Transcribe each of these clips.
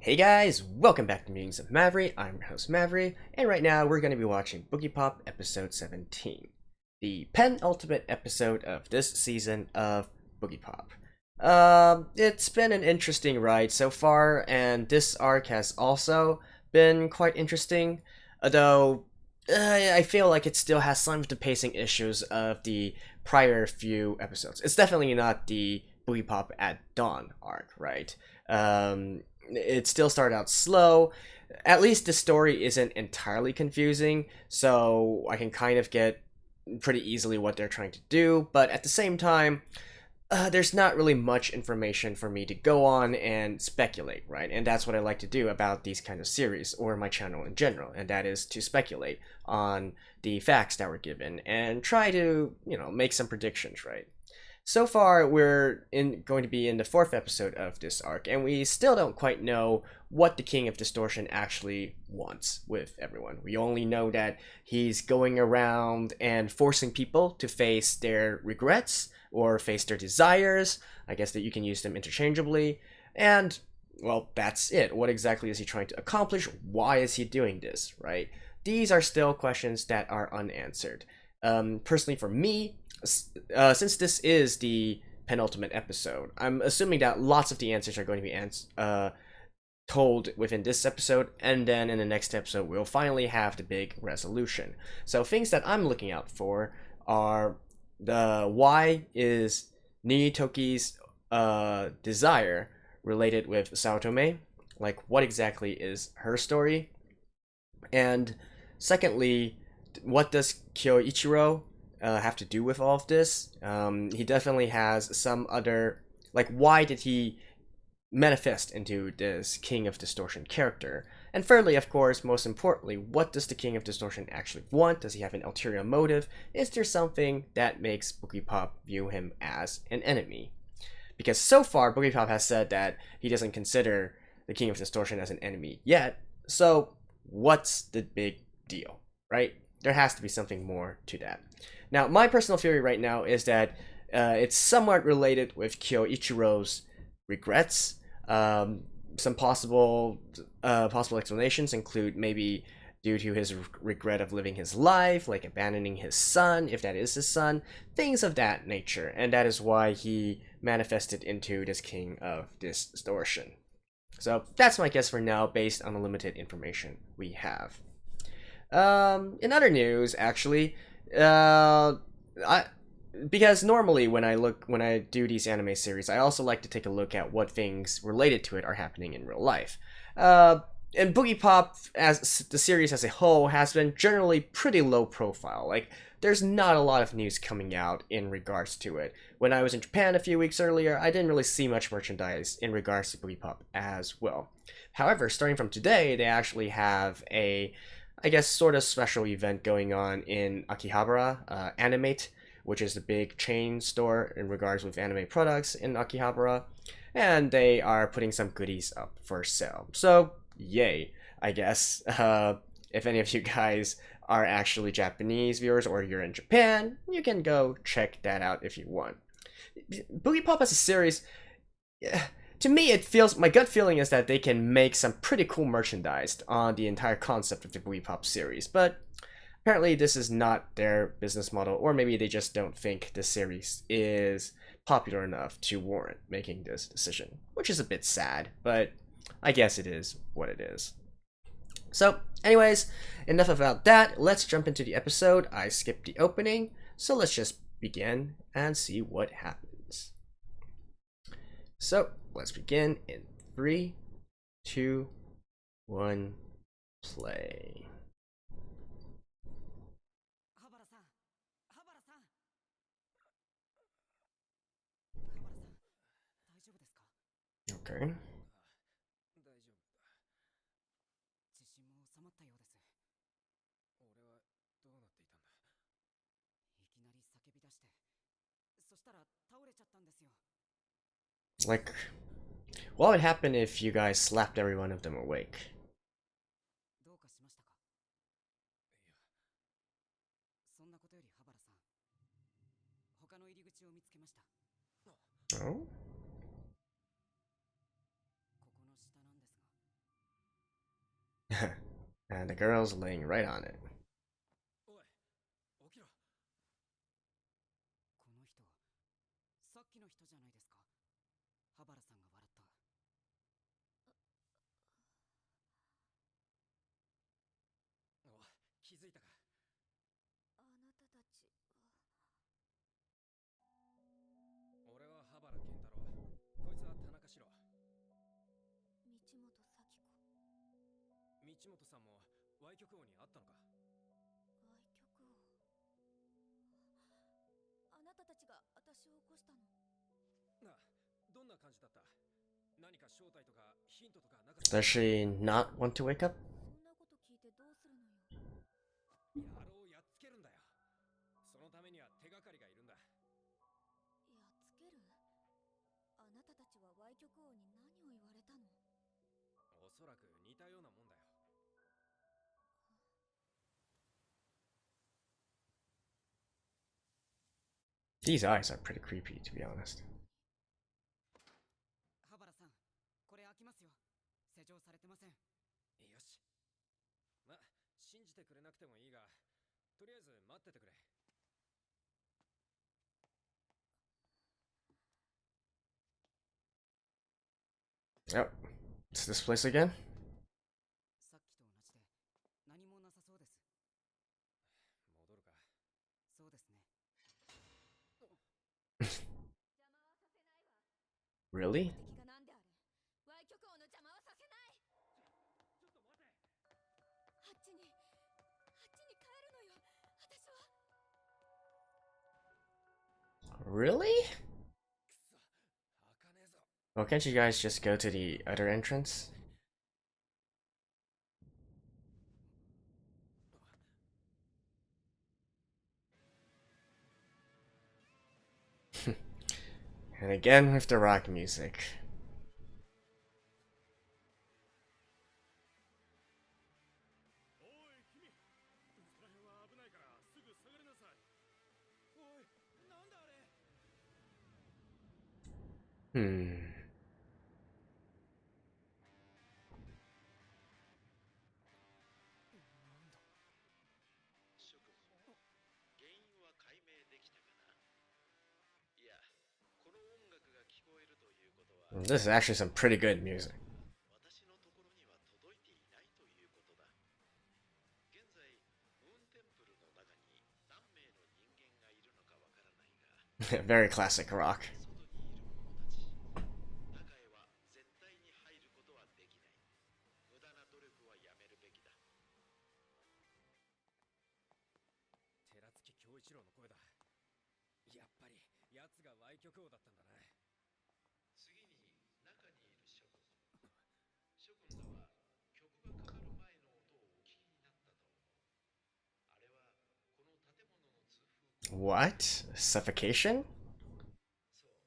Hey guys, welcome back to Meetings of Maverick. I'm your host Maverick, and right now we're going to be watching Boogiepop episode 17, the penultimate episode of this season of Boogiepop. It's been an interesting ride so far, and this arc has also been quite interesting, although I feel like it still has some of the pacing issues of the prior few episodes. It's definitely not the Boogiepop at Dawn arc, right? It still started out slow. At least the story isn't entirely confusing, so I can kind of get pretty easily what they're trying to do, but at the same time, there's not really much information for me to go on and speculate, right? And that's what I like to do about these kind of series, or my channel in general, and that is to speculate on the facts that were given and try to, make some predictions, right? So far, we're going to be in the 4th episode of this arc, and we still don't quite know what the King of Distortion actually wants with everyone. We only know that he's going around and forcing people to face their regrets or face their desires. I guess that you can use them interchangeably. And, well, that's it. What exactly is he trying to accomplish? Why is he doing this, right? These are still questions that are unanswered. Personally, for me, since this is the penultimate episode, I'm assuming that lots of the answers are going to be told within this episode, and then in the next episode we'll finally have the big resolution. So things that I'm looking out for are why is Nitoki's desire related with Saotome? Like, what exactly is her story? And secondly, what does Kyoichiro have to do with all of this? He definitely has some other, like, why did he manifest into this King of Distortion character? And thirdly, of course, most importantly, what does the King of Distortion actually want? Does he have an ulterior motive? Is there something that makes Boogiepop view him as an enemy? Because so far, Boogiepop has said that he doesn't consider the King of Distortion as an enemy yet, so what's the big deal, right? There has to be something more to that. Now, my personal theory right now is that it's somewhat related with Kyoichiro's regrets. Some possible explanations include maybe due to his regret of living his life, like abandoning his son, if that is his son, things of that nature. And that is why he manifested into this King of Distortion. So that's my guess for now, based on the limited information we have. In other news, actually, because normally when I do these anime series, I also like to take a look at what things related to it are happening in real life. And Boogiepop, as the series as a whole, has been generally pretty low profile. Like, there's not a lot of news coming out in regards to it. When I was in Japan a few weeks earlier, I didn't really see much merchandise in regards to Boogiepop as well. However, starting from today, they actually have a, I guess, sort of special event going on in Akihabara, Animate, which is the big chain store in regards with anime products in Akihabara, and they are putting some goodies up for sale. So, yay, I guess. If any of you guys are actually Japanese viewers or you're in Japan, you can go check that out if you want. Boogiepop as a series, to me, it feels, my gut feeling is that they can make some pretty cool merchandise on the entire concept of the Boogiepop series, but apparently this is not their business model, or maybe they just don't think the series is popular enough to warrant making this decision, which is a bit sad, but I guess it is what it is. So, anyways, enough about that. Let's jump into the episode. I skipped the opening, so let's just begin and see what happens. So, let's begin in 3, 2, 1, play. Okay. Like, what would happen if you guys slapped every one of them awake? Oh? And the girl's laying right on it. おい、起きろ。この人、さっきの人じゃないですか。ハバラさんが笑った。お、気づいたか。あなたたちは。俺はハバラ健太郎。こいつは田中史郎。道本咲子。道本さんも Y 曲王に会ったのか。 Y 曲王。あなたたちが私を起こしたの。なあ、どんな感じだった？何か正体とかヒントとかなかった？ Does she not want to wake up? そんなこと聞いてどうするのよ。野郎をやっつけるんだよ。そのためには手がかりがいるんだ。やっつける？あなたたちは Y 曲王に何を言われたの？おそらく似たようなもんだよ。These eyes are pretty creepy, to be honest. ハバラさん、これ開きますよ。施錠されてません。よし。ま、信じてくれなくてもいいが、とりあえず待っててくれ。Yep. It's this place again? さっきと同じで何もなさそうです。戻るか。そうですね。Really? 敵がなんであれ。Y 曲王の邪魔はさせない。ちょっと待て。あっちに帰るのよ。私は。Really? くそ、開かねえぞ。 Well, can't you guys just go to the other entrance? And again with the rock music. おい君、その辺は危ないからすぐ下がりなさい。おい、なんだあれ。 Hmm. なんだ。諸君、原因は解明できたかな。いや、この音楽が聞こえるということは、 This is actually some pretty good music. 私のところには届いていないということだ。現在、ムーンテンプルの中に何名の人間がいるのかわからないが、 Very classic rock. 外にいる者たち、中へは絶対に入ることはできない。無駄な努力はやめるべきだ。寺月恭一郎の声だ。やっぱり奴が Y 曲王だったんだな。次に中にいる諸君。諸君らは曲がかかる前の音をお聞きになったと思う。あれはこの建物の通風。 What? Suffocation? そう、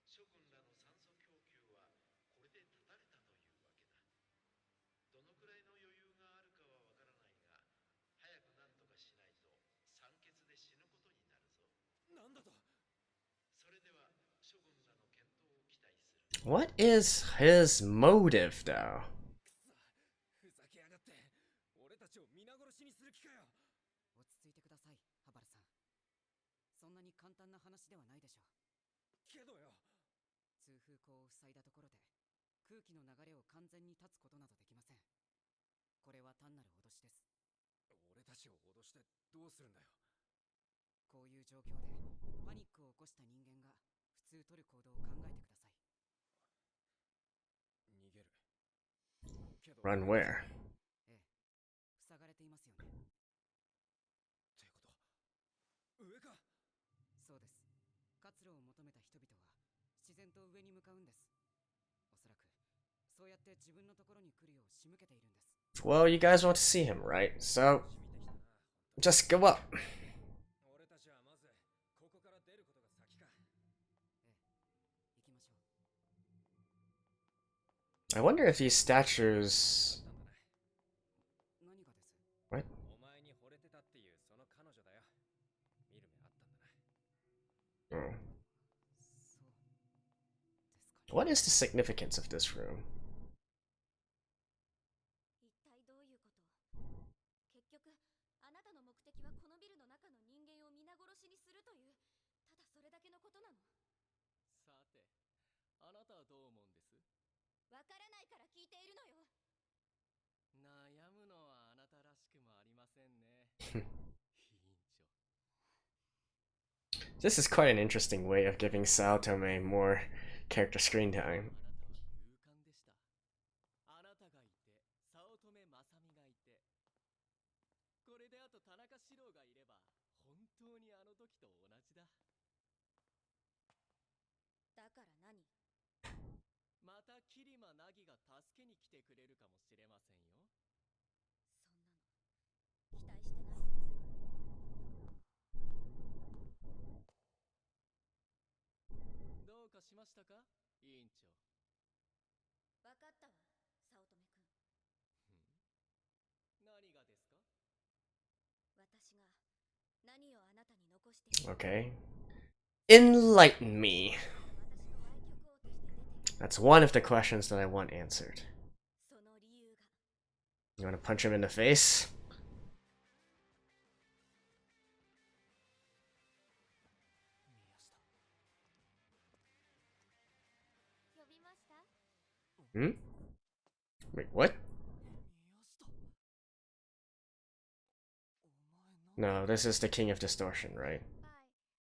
諸君らの酸素供給はこれで断たれたというわけだ。どのくらいの余裕があるかはわからないが、早く何とかしないと酸欠で死ぬことになるぞ。なんだと。それでは諸君らの健闘を期待する。 What is his motive, though? くそ、ふざけやがって。俺たちを皆殺しにする気かよ。落ち着いてください、ハバラさん。そんなに簡単な話ではないでしょう。けどよ。通風口を塞いだところで空気の流れを完全に断つことなどできません。これは単なる脅しです。俺たちを脅してどうするんだよ。こういう状況でパニックを起こした人間が普通取る行動を考えてください。逃げる。けど Run where? ええ、塞がれていますよね。ってこと、上か。そうです。活路を求めた人々は自然と上に向かうんです。おそらくそうやって自分のところに来るよう仕向けているんです。 Well, you guys want to see him, right? So, just go up. 俺たちはまずここから出ることが先か。ええ、行きましょう。 I wonder if these statues... 何がです？ What? お前に惚れてたっていうその彼女だよ。見る目あったんだな。 Hmm. そうですか。 What is the significance of this room? 一体どういうはこのビルの中の人間を皆殺しにするという、ただそれだけのことなの。さて、あなたはどう思うんです？わからないから聞いているのよ。悩むのはあなたらしくもありませんね。委員長。This is quite an interesting way of giving Sao Tome more character screen time. あなたは勇敢でした。あなたがいて、早乙女正美がいて、これであと田中史郎がいれば、本当にあの時と同じだ。だから何？またキリマナギが助けに来てくれるかもしれませんよ。そんなの期待してない。どうかしましたか、委員長。わかったわ、早乙女くん。何がですか？私が何をあなたに残している。 Okay. Enlighten me. 私 That's の歪曲王として出ている。one of the questions that I want answered. その理由が。 You want to punch him in the face? 呼びました？ Hmm? Wait, what? No, this is the King of Distortion, right? はい、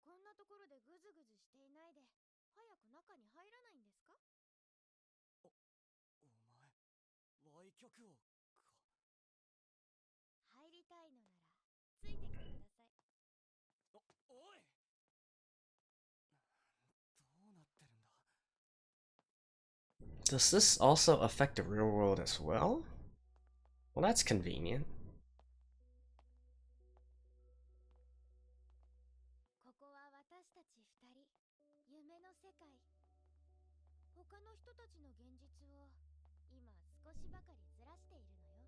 こんなところでグズグズしていないで、早く中に入らないんですか？お前、歪曲王か。入りたいのならついてきてください。おい！どうなってるんだ？ Does this also affect the real world as well? Well, that's convenient. ここは私たち二人、夢の世界。他の人たちの現実を今少しばかりずらしているのよ。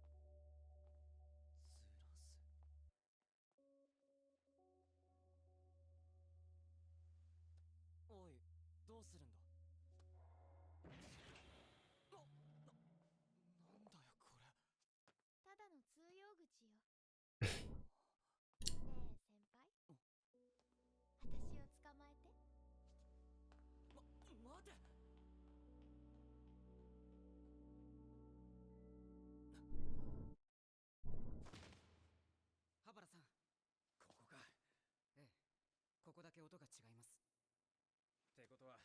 おい、どうするんだ？なんだよこれ。ただの通用口よ。ねえ先輩、私を捕まえて。待て！羽原さん、ここか。ええ、ここだけ音が違います。ってことは、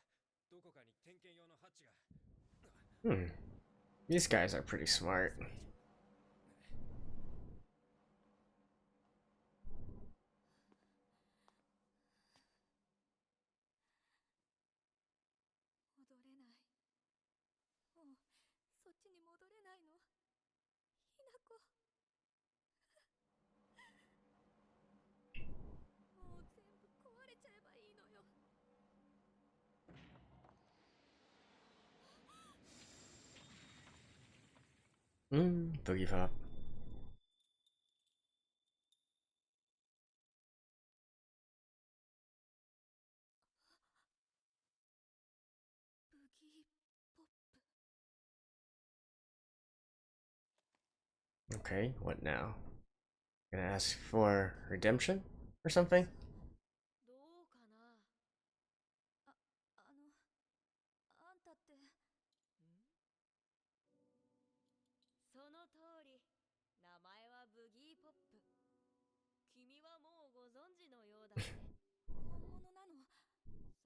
どこかに点検用のハッチが。Hmm. These guys are pretty smart. 戻れない。もうそっちに戻れないの。ひなこ。もう全部壊れちゃえばいいのよ。Boogiepop. ブギーポップ。 Okay, what now? Gonna ask for redemption or something? どうかな。あんたって。その通り、名前はブギーポップ。君はもうご存知のようだね。本物なの？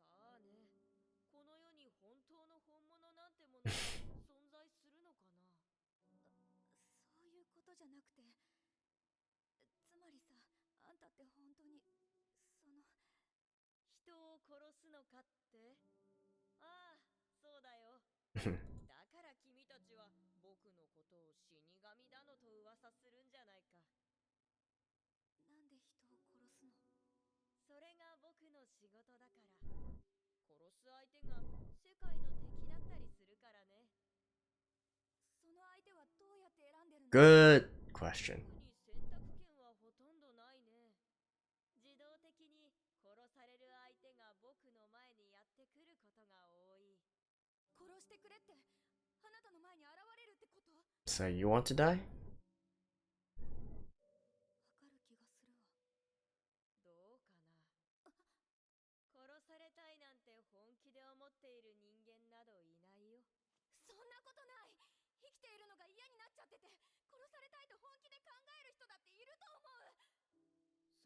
さあね、この世に本当の本物なんてものが存在するのかな。そういうことじゃなくて、つまりさ、あんたって本当に人を殺すのかって？ああ、そうだよ。だから君たちは僕のことを死神だのと噂するんじゃないか。なんで人を殺すの？それが僕の仕事だから。殺す相手が世界の敵だったりするからね。その相手はどうやって選んでるの？ Good question. 特に選択権はほとんどないね。自動的に殺される相手が僕の前にやってくることが多い。殺してくれってあなたの前に現れるってこと？ So you want to die? わかる気がするわ。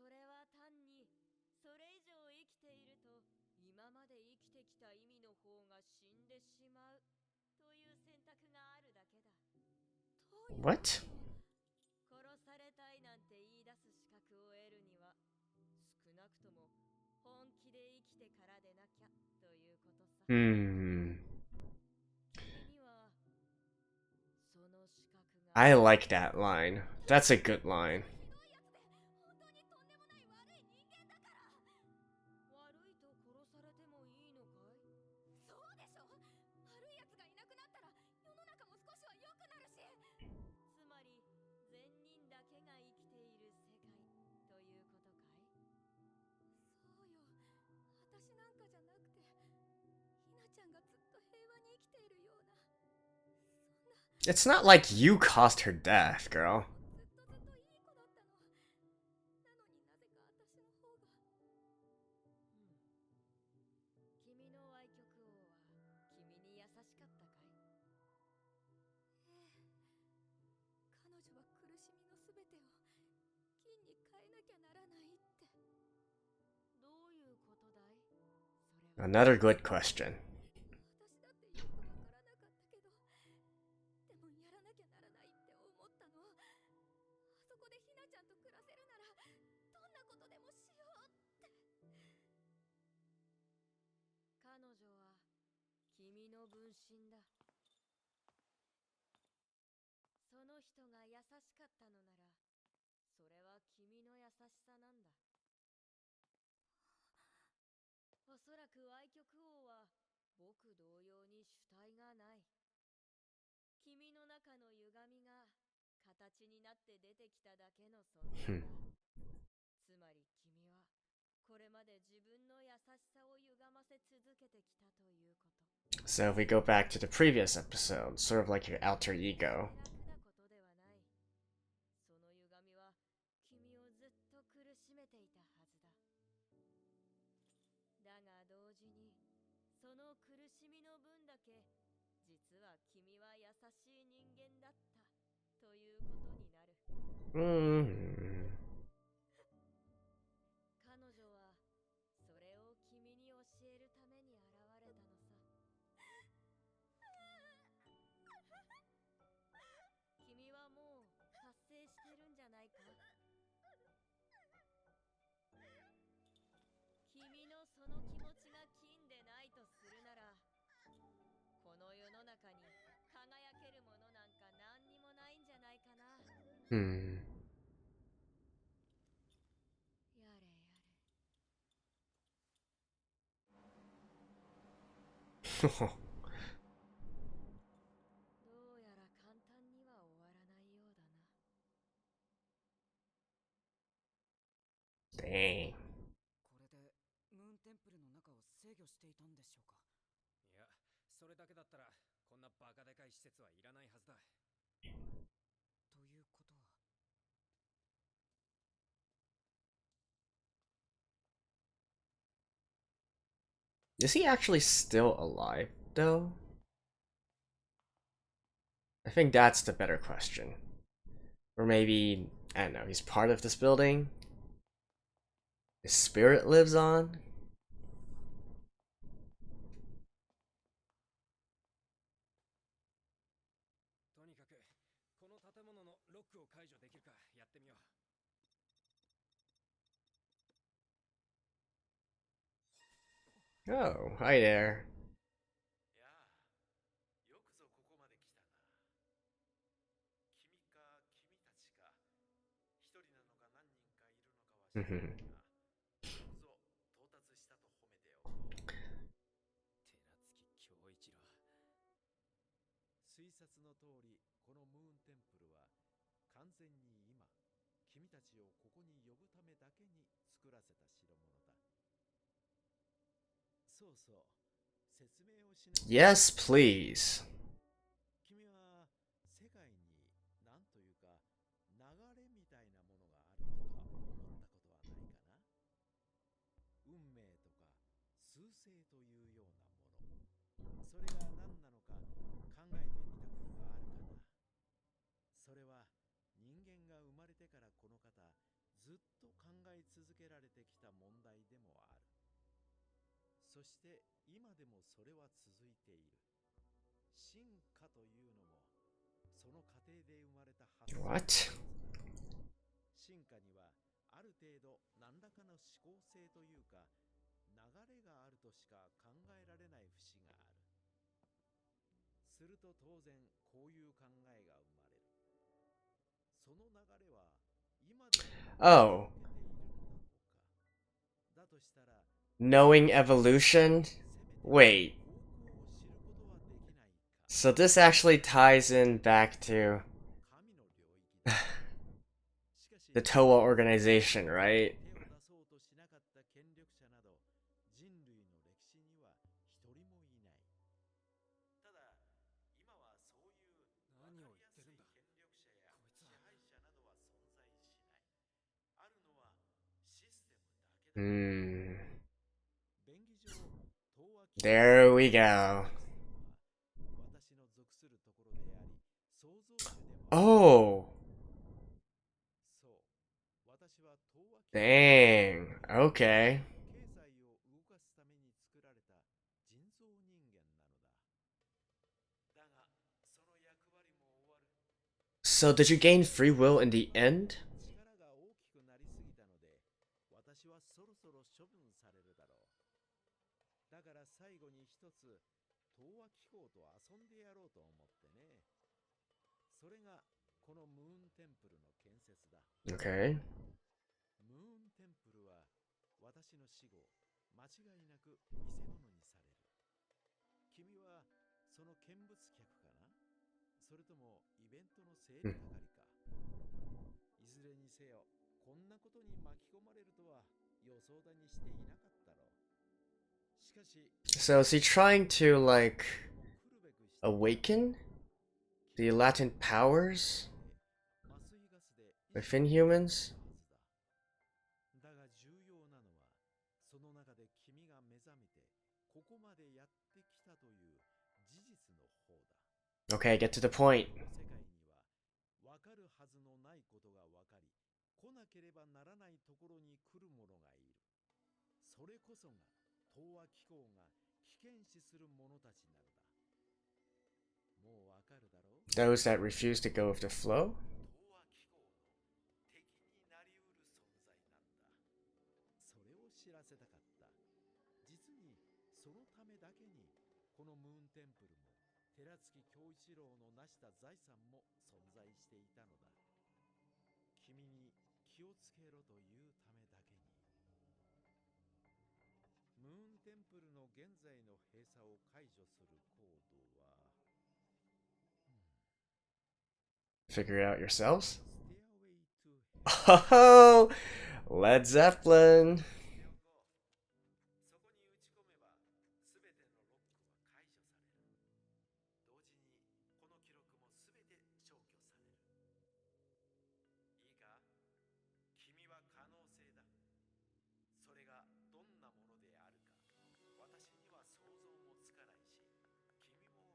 それは単にそれ以上生きていると今まで生きてきた意味の方が死んでしまうという選択があるだけだ。 What? 殺されたいなんて言い出す資格を得るには少なくとも本気で生きてからでなきゃということさ。Hmm. 君にはその資格が I like that line. That's a good line. ひどいやつで本当にとんでもない悪い人間だから。悪いと殺されてもいいのかい？そうでしょ。悪いやつがいなくなったら世の中も少しは良くなるし。つまり善人だけが生きている世界ということかい？そうよ。私なんかじゃなくて、ひなちゃんがずっと平和に生きているような。そんな。 It's not like you caused her death, girl. ずっとずっといい子だったの。なのになぜか私の方が。君の愛国王は君に優しかったかい？ええ。彼女は苦しみのすべてを金に変えなきゃならないって。どういうことだい？それは。 Another good question. 私だってよくわからなかったけど、でもやらなきゃならないって思ったの。あそこでひなちゃんと暮らせるならどんなことでもしようって。彼女は君の分身だ。その人が優しかったのなら、それは君の優しさなんだ。おそらく愛国王は僕同様に主体がない。君の中の歪みが形になって出てきただけの存在だ。つまり君はこれまで自分の優しさを歪ませ続けてきたということ。 So if we go back to the previous episode, sort of like your alter ego. 楽なことではない。その歪みは君をずっと苦しめていたはずだ。だが同時にその苦しみの分だけ実は君は優しい人間だったということになる。Hmm. 彼女はそれを君に教えるために現れたのさ。君はもう達成してるんじゃないか？君のその気持ちが金でないとするなら、この世の中に輝けるものなんか何にもないんじゃないかな。Hmm. やれやれ。どうやら簡単には終わらないようだな。 Dang. これでムーンテンプルの中を制御していたんでしょうか。いや、それだけだったらこんなバカでかい施設はいらないはずだ。ということは。Is he actually still alive, though? I think that's the better question. Or maybe, I don't know, he's part of this building? His spirit lives on? とにかくこの建物のロックを解除できるかやってみよう。Oh, hi there. やあ、よくぞここまで来たな。君か君たちか、一人なのか何人かいるのかは知らないが、よくぞ到達したと褒めておこう。寺月恭一郎。推察の通り、このムーンテンプルは完全に今、君たちをここに呼ぶためだけに作らせた代物だ。そうそう、説明をしなきゃ。 Yes, please. 君は世界に何というか流れみたいなものがあるとか思ったことはないかな。運命とか数勢というようなもの、それが何なのか考えてみたことがあるかな。それは人間が生まれてからこの方ずっと考え続けられてきた問題でもある。そして今でもそれは続いている。進化というのもその過程で生まれた発想。 What? 進化にはある程度何らかの思考性というか流れがあるとしか考えられない節がある。すると当然こういう考えが生まれる。その流れは今でも Oh, 続けているのだろうか。だとしたら knowing evolution? せめて Wait. 方向を知ることはできないか。 So this actually ties in back to 神の領域だ。しかし the Towa organization, right? 手を出そうとしなかった権力者など人類の歴史には一人もいない。ただ今はそういう分かりやすい権力者や支配者などは存在しない。あるのはシステムだけだ。 Hmm. 便宜上東亜機構 There we go. は私の属するところであり創造主でもある。 Oh, そう、私は東亜機構 dang. Okay. 経済を動かすために作られた人造人間なのだ。だが、その役割も終わる。 So did you gain free will in the end? 力が大きくなりすぎたので、私はそろそろ処分されるだろう。だから最後に一つ、東亜機構と遊んでやろうと思ってね。それがこのムーンテンプルの建設だ。 Okay. ムーンテンプルは私の死後間違いなく見せ物にされる。君はその見物客かな、それともイベントの整理係か。いずれにせよこんなことに巻き込まれるとは予想だにしていなかったろう。しかし So is he trying to, like, 来るべくして awaken the latent powers 麻酔ガスで within humans? だが重要なのはその中で君が目覚めてここまでやってきたという事実の方だ。 Okay, get to the point. 世界には分かるはずのないことが分かり来なければならないところに来る者がいる。それこそが東亜機構が危険視する者たちなのだ。もう分かるだろう。 Those that refuse to go with the flow? 東亜機構の敵になりうる存在なんだ。それを知らせたかった。実にそのためだけにこのムーンテンプルも寺月恭一郎の成した財産も存在していたのだ。君に気をつけろというためだけに。ムーンテンプルの現在の閉鎖を解除するコードは、Figure it out yourselves? Stairway to Oh, Led Zeppelin. そこに打ち込めばすべてのロックは解除される。同時にこの記録もすべて消去される。いいか、君は可能性だ。それがどんなものであるか私には想像もつかないし、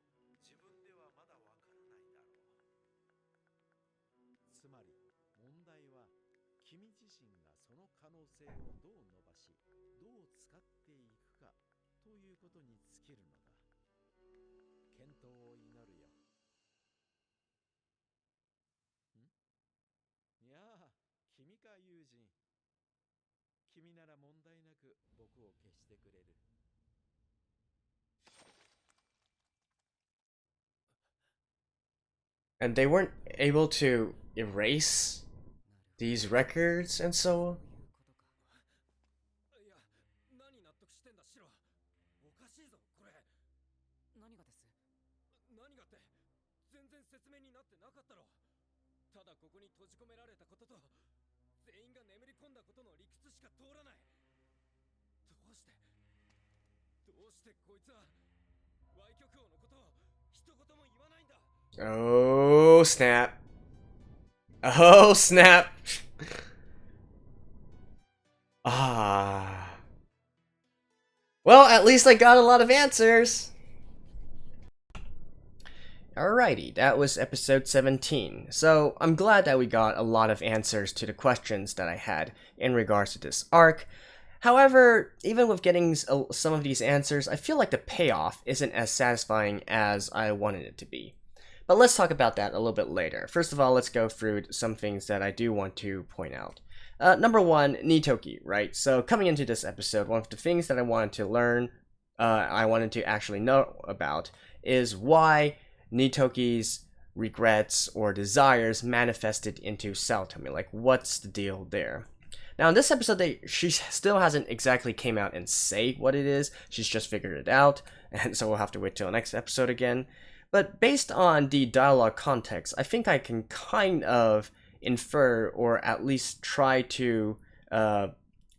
君も自分ではまだわからないだろう。つまり問題は君自身がその可能性をどう伸ばしどう使っていくかということに尽きるのだ。健闘を祈るよ。いやあ、君か友人。君なら問題なく僕を消してくれる。 And they weren't able to erase these records and so? いや、何納得してんだシロ。おかしいぞこれ。何がです？何がって全然説明になってなかったろ。ただここに閉じ込められたことと全員が眠り込んだことの理屈しか通らない。どうしてこいつは歪曲王のことを一言も言わないんだ。 Oh, snap. Oh, snap. Ah. Well, at least I got a lot of answers. Alrighty, that was episode 17. So I'm glad that we got a lot of answers to the questions that I had in regards to this arc. However, even with getting some of these answers, I feel like the payoff isn't as satisfying as I wanted it to be. But let's talk about that a little bit later. First of all, let's go through some things that I do want to point out. Number one, Nitoki, right? So coming into this episode, one of the things that I wanted to learn, I wanted to actually know about, is why Nitoki's regrets or desires manifested into Saotome. Like, what's the deal there? Now, in this episode, she still hasn't exactly came out and say what it is. She's just figured it out, and so we'll have to wait till next episode again. But based on the dialogue context, I think I can kind of infer, or at least try to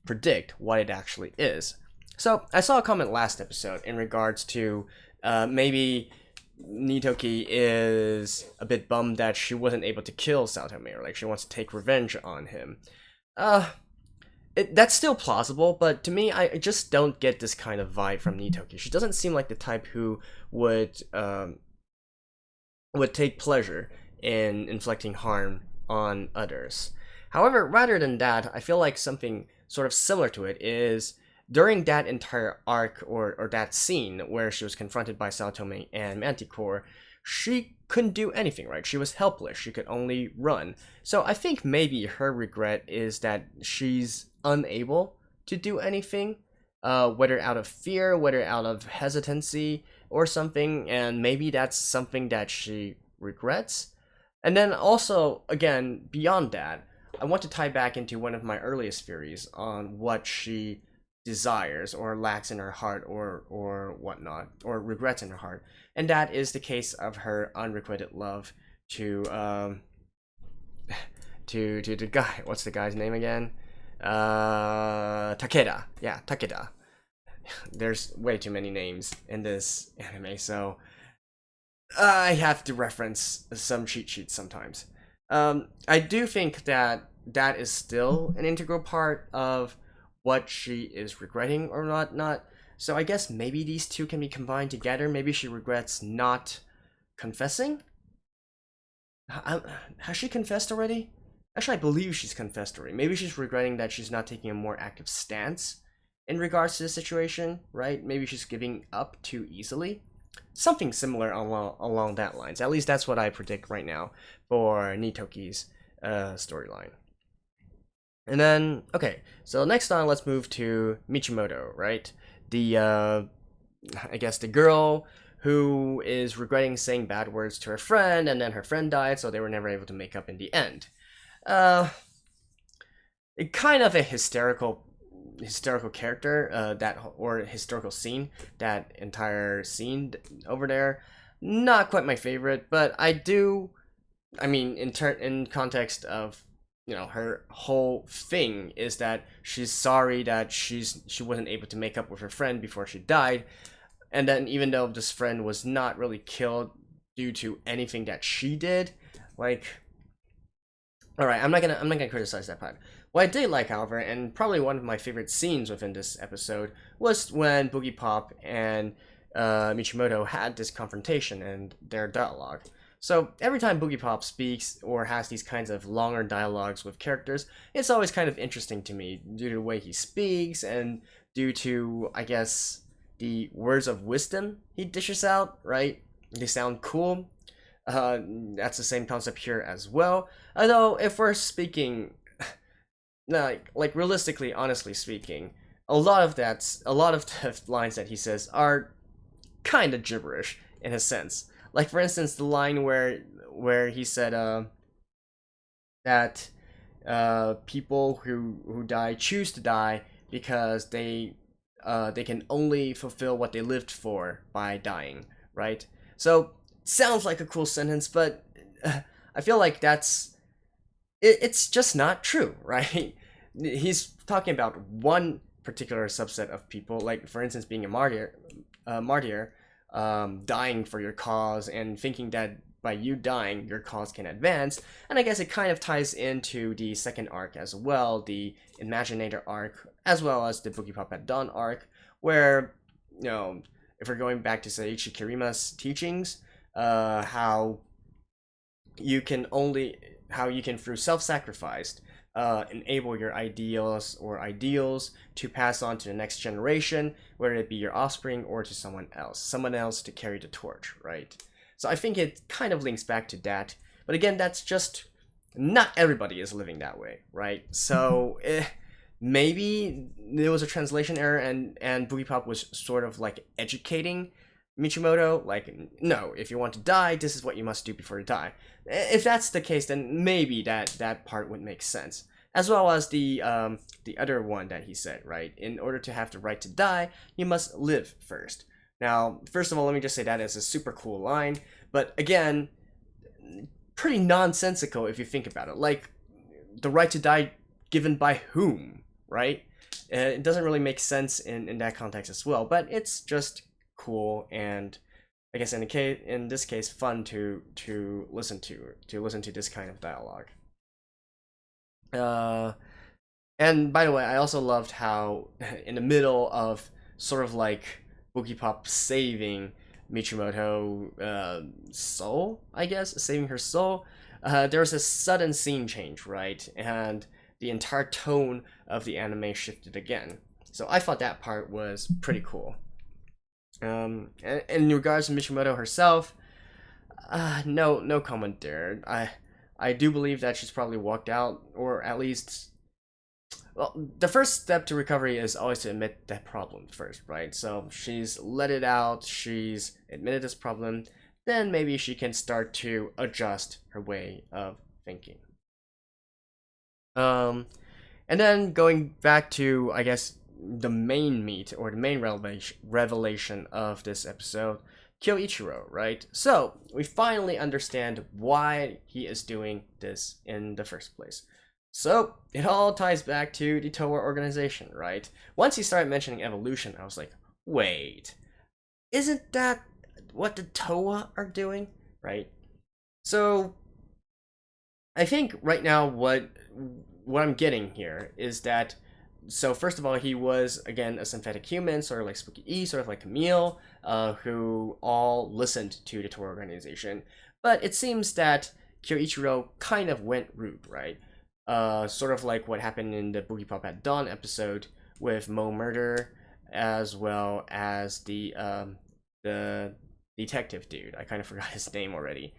predict what it actually is. So, I saw a comment last episode in regards to maybe Nitoki is a bit bummed that she wasn't able to kill Saotome, or like she wants to take revenge on him. That's still plausible, but to me, I just don't get this kind of vibe from Nitoki. She doesn't seem like the type who would take pleasure in inflicting harm on others. However, rather than that, I feel like something sort of similar to it is during that entire arc or that scene where she was confronted by Saotome and Manticore, she couldn't do anything, right? She was helpless. She could only run. So I think maybe her regret is that she's unable to do anything, whether out of fear, whether out of hesitancy or something, and maybe that's something that she regrets. And then also, again, beyond that, I want to tie back into one of my earliest theories on what she desires or lacks in her heart or whatnot, or regrets in her heart, and that is the case of her unrequited love to the guy. What's the guy's name again? Takeda. Yeah, Takeda. There's way too many names in this anime, so I have to reference some cheat sheets sometimes. I do think that that is still an integral part of what she is regretting or not. So I guess maybe these two can be combined together. Maybe she regrets not confessing. Has she confessed already? Actually, I believe she's confessed already. Maybe she's regretting that she's not taking a more active stance in regards to the situation, right? Maybe she's giving up too easily. Something similar along that lines. At least that's what I predict right now for Nitoki's storyline. And then, okay, so next on, let's move to Michimoto, right? The, I guess the girl who is regretting saying bad words to her friend, and then her friend died, so they were never able to make up in the end. It kind of a hysterical character, or historical scene, that entire scene over there. Not quite my favorite, but I mean, in context of, you know, her whole thing is that she's sorry that she wasn't able to make up with her friend before she died, and then even though this friend was not really killed due to anything that she did, like, all right, I'm not gonna criticize that part. What I did like, however, and probably one of my favorite scenes within this episode, was when Boogiepop and Michimoto had this confrontation and their dialogue. So every time Boogiepop speaks or has these kinds of longer dialogues with characters, it's always kind of interesting to me due to the way he speaks and due to, I guess, the words of wisdom he dishes out, right? They sound cool. That's the same concept here as well. Although, if we're speaking, like realistically, honestly speaking, a lot of the lines that he says are kind of gibberish in a sense. Like, for instance, the line where he said that people who die choose to die because they can only fulfill what they lived for by dying, right? So, sounds like a cool sentence, but I feel like it's just not true, right? He's talking about one particular subset of people, like, for instance, being a martyr, dying for your cause and thinking that by you dying, your cause can advance. And I guess it kind of ties into the second arc as well, the Imaginator arc, as well as the Boogiepop at Dawn arc, where, you know, if we're going back to Seiichi Kirima's teachings, how you can through self-sacrifice enable your ideals to pass on to the next generation, whether it be your offspring or to someone else to carry the torch, right? So I think it kind of links back to that, but again, that's just not everybody is living that way, right? So maybe there was a translation error, and Boogiepop was sort of like educating Michimoto, like, no, if you want to die, this is what you must do before you die. If that's the case, then maybe that part would make sense. As well as the other one that he said, right? In order to have the right to die, you must live first. Now, first of all, let me just say that is a super cool line, but again, pretty nonsensical if you think about it. Like, the right to die given by whom, right? It doesn't really make sense in that context as well, but it's just cool, and I guess in this case, fun to listen to this kind of dialogue. And by the way, I also loved how in the middle of sort of like Boogiepop saving Michimoto soul, I guess, saving her soul, there was a sudden scene change, right? And the entire tone of the anime shifted again. So I thought that part was pretty cool. And in regards to Michimoto herself, no comment there. I do believe that she's probably walked out, or at least, well, the first step to recovery is always to admit that problem first, right? So she's let it out, she's admitted this problem, then maybe she can start to adjust her way of thinking. And then going back to, I guess, the main meat, or the main revelation of this episode, Kyoichiro, right? So we finally understand why he is doing this in the first place. So it all ties back to the Towa organization, right? Once he started mentioning evolution, I was like, wait, isn't that what the Towa are doing, right? So I think right now what I'm getting here is that, so first of all, he was, again, a synthetic human, sort of like Spooky E, sort of like Camille, who all listened to the Towa organization. But it seems that Kyoichiro kind of went rude, right? Sort of like what happened in the Boogiepop at Dawn episode with Mo Murder, as well as the detective dude. I kind of forgot his name already.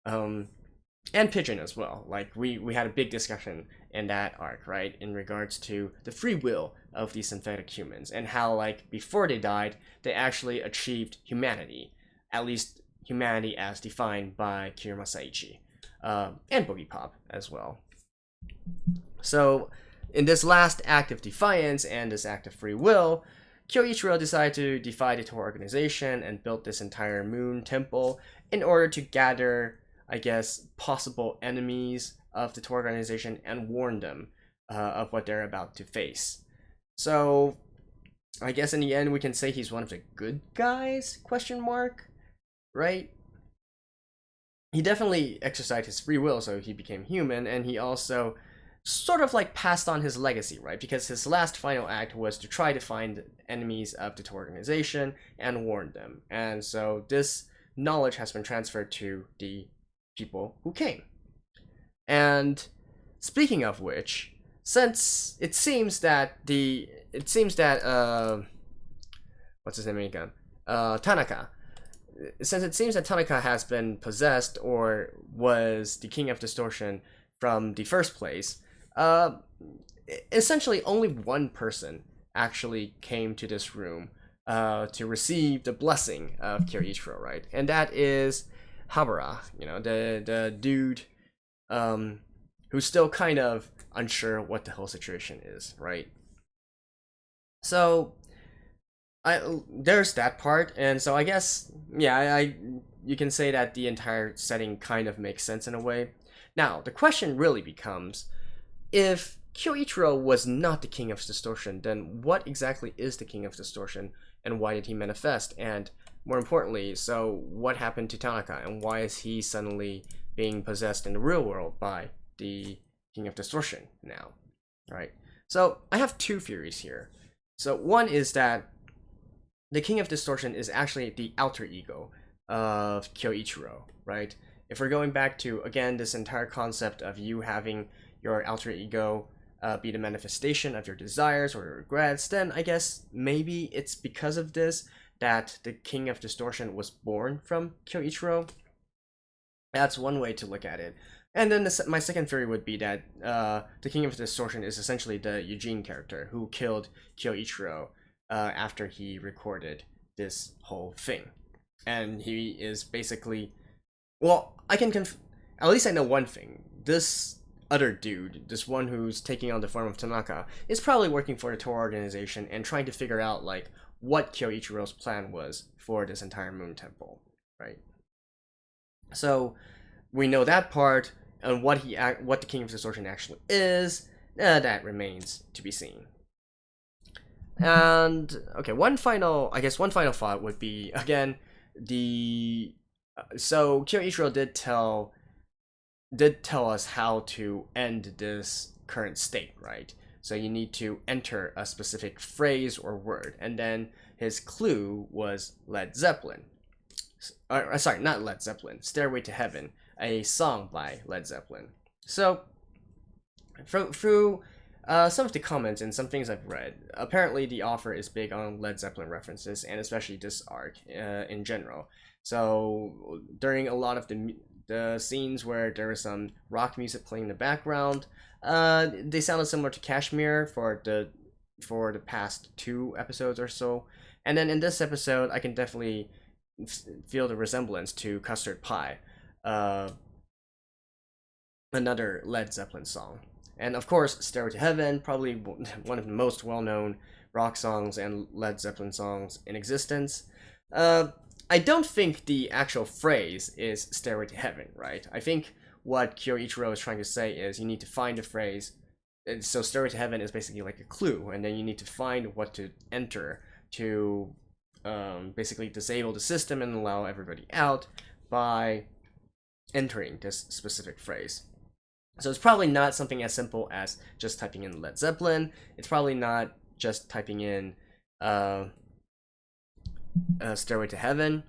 And Pigeon as well. Like, we had a big discussion in that arc, right, in regards to the free will of these synthetic humans, and how, like, before they died, they actually achieved humanity, at least humanity as defined by Kiryu Masaichi, and Boogiepop as well. So, in this last act of defiance and this act of free will, Kyoichiro decided to defy the Towa organization and built this entire moon temple in order to gather, I guess, possible enemies of the Towa organization and warn them of what they're about to face. So, I guess in the end we can say he's one of the good guys, question mark, right? He definitely exercised his free will, so he became human, and he also sort of like passed on his legacy, right? Because his last final act was to try to find enemies of the Towa organization and warn them. And so this knowledge has been transferred to the people who came. And speaking of which, since it seems that what's his name again? Tanaka. Since it seems that Tanaka has been possessed, or was the King of Distortion from the first place, essentially only one person actually came to this room to receive the blessing of Kyoichiro, right? And that is Habara, you know, the dude who's still kind of unsure what the whole situation is, right? So there's that part, and so I guess, yeah, you can say that the entire setting kind of makes sense in a way. Now, the question really becomes, if Kyoichiro was not the King of Distortion, then what exactly is the King of Distortion, and why did he manifest? And more importantly, so what happened to Tanaka, and why is he suddenly being possessed in the real world by the King of Distortion now, right? So I have two theories here. So one is that the King of Distortion is actually the alter ego of Kyoichiro, right? If we're going back to, again, this entire concept of you having your alter ego be the manifestation of your desires or regrets, then I guess maybe it's because of this that the King of Distortion was born from Kyoichiro. That's one way to look at it. And then my second theory would be that the King of Distortion is essentially the Eugene character who killed Kyoichiro after he recorded this whole thing. And he is basically, well, at least I know one thing. This other dude, this one who's taking on the form of Tanaka, is probably working for the Towa organization and trying to figure out like what Kyoichiro's plan was for this entire Moon Temple, right? So we know that part, and what the King of Distortion actually is, that remains to be seen. And okay, one final thought would be, again, so Kyoichiro did tell us how to end this current state, right? So you need to enter a specific phrase or word, and then his clue was Led Zeppelin. Sorry, not Led Zeppelin, Stairway to Heaven, a song by Led Zeppelin. So, through some of the comments and some things I've read, apparently the author is big on Led Zeppelin references, and especially this arc in general. So, during a lot of the scenes where there was some rock music playing in the background, they sounded similar to Kashmir for the past 2 episodes or so. And then in this episode, I can definitely feel the resemblance to Custard Pie, another Led Zeppelin song. And of course, Stairway to Heaven, probably one of the most well-known rock songs and Led Zeppelin songs in existence. I don't think the actual phrase is Stairway to Heaven, right? I think what Kyoichiro is trying to say is you need to find a phrase. So Stairway to Heaven is basically like a clue, and then you need to find what to enter to basically disable the system and allow everybody out by entering this specific phrase. So it's probably not something as simple as just typing in Led Zeppelin. It's probably not just typing in Stairway to Heaven.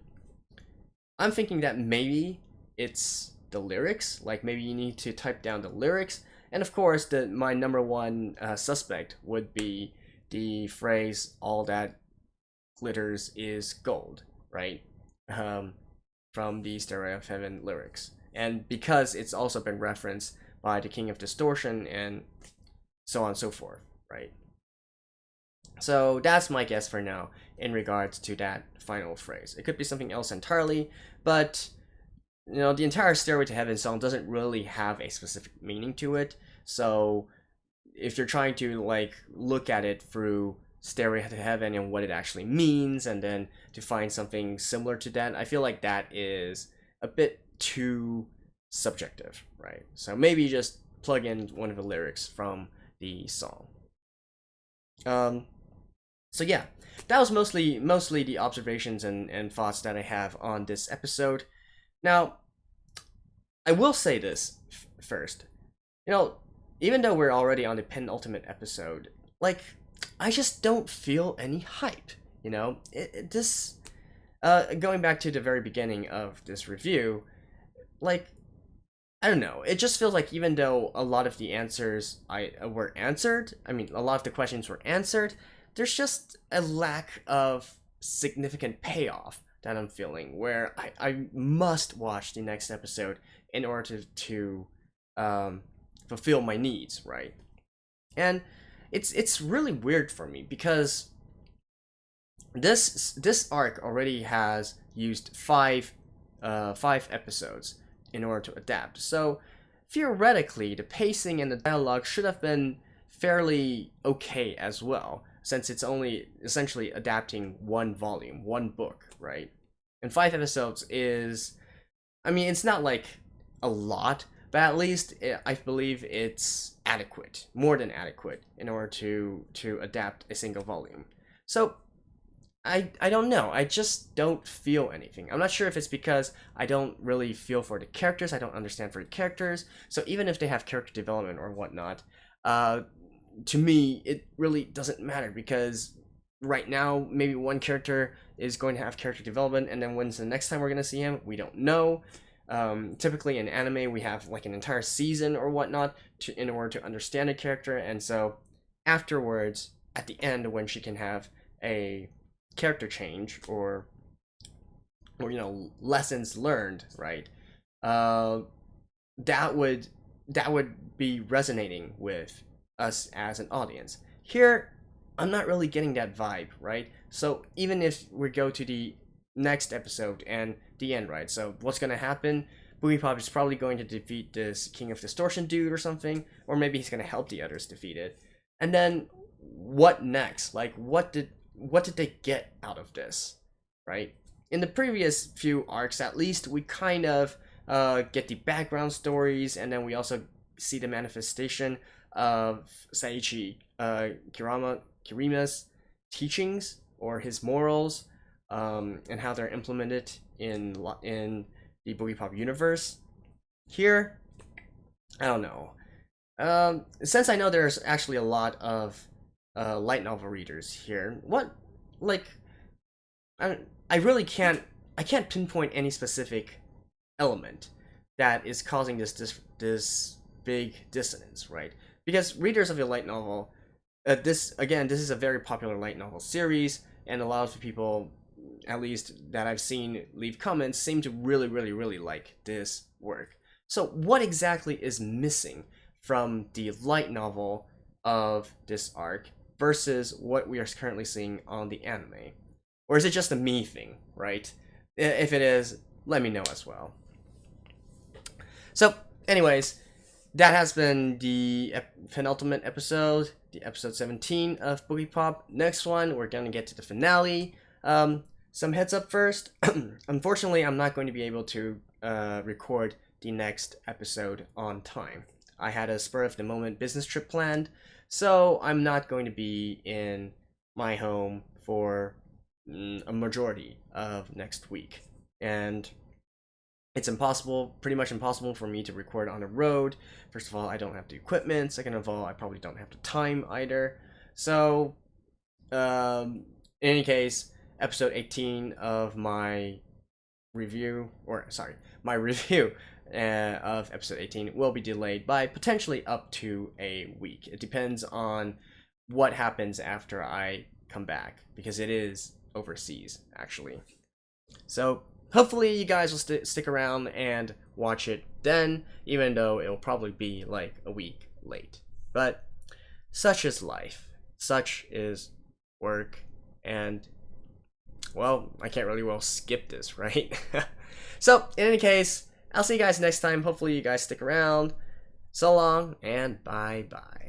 I'm thinking that maybe it's the lyrics, like maybe you need to type down the lyrics, and of course my number one suspect would be the phrase "all that glitters is gold," right? From the Stairway of Heaven lyrics, and because it's also been referenced by the King of Distortion and so on and so forth, right? So that's my guess for now in regards to that final phrase. It could be something else entirely, but the entire Stairway to Heaven song doesn't really have a specific meaning to it. So if you're trying to like look at it through Stairway to Heaven and what it actually means, and then to find something similar to that, I feel like that is a bit too subjective, right? So maybe just plug in one of the lyrics from the song. So yeah, that was mostly the observations and thoughts that I have on this episode. Now, I will say this first. Even though we're already on the penultimate episode, like, I just don't feel any hype. Going back to the very beginning of this review, like, I don't know. It just feels like even though a lot of the answers were answered, a lot of the questions were answered, there's just a lack of significant payoff that I'm feeling, where I must watch the next episode in order to fulfill my needs, right? And it's really weird for me because this arc already has used five episodes in order to adapt. So theoretically, the pacing and the dialogue should have been fairly okay as well, since it's only essentially adapting one volume, one book, right? And 5 episodes is, it's not like a lot, but at least I believe it's adequate, more than adequate, in order to adapt a single volume. So I don't know. I just don't feel anything. I'm not sure if it's because I don't really feel for the characters. I don't understand for the characters. So even if they have character development or whatnot, to me, it really doesn't matter because right now maybe one character is going to have character development, and then when's the next time we're going to see him, we don't know. Typically in anime we have like an entire season or whatnot in order to understand a character, and so afterwards at the end when she can have a character change or lessons learned, right, that would be resonating with us as an audience. Here I'm not really getting that vibe, right? So even if we go to the next episode and the end, right? So what's gonna happen? Boogiepop is probably going to defeat this King of Distortion dude or something, or maybe he's gonna help the others defeat it. And then what next? Like what did they get out of this, right? In the previous few arcs, at least, we kind of get the background stories, and then we also see the manifestation of Saichi Kirima's teachings or his morals, and how they're implemented in the Boogiepop universe. Here, I don't know. Since I know there's actually a lot of light novel readers here, I really can't pinpoint any specific element that is causing this big dissonance, right? Because readers of a light novel, this is a very popular light novel series, and a lot of people, at least that I've seen leave comments, seem to really like this work. So what exactly is missing from the light novel of this arc versus what we are currently seeing on the anime? Or is it just a me thing, right? If it is, let me know as well. So anyways, that has been the penultimate episode, the episode 17 of Boogiepop. Next one, we're gonna get to the finale. Some heads up first. Unfortunately, I'm not going to be able to record the next episode on time. I had a spur of the moment business trip planned, so I'm not going to be in my home for a majority of next week. And it's pretty much impossible for me to record on the road. First of all, I don't have the equipment. Second of all, I probably don't have the time either. So, in any case, episode 18 of my review of episode 18 will be delayed by potentially up to a week. It depends on what happens after I come back, because it is overseas, actually. So, hopefully you guys will stick around and watch it then, even though it'll probably be like a week late. But such is life. Such is work. And, well, I can't really skip this, right? So, in any case, I'll see you guys next time. Hopefully you guys stick around. So long, and bye-bye.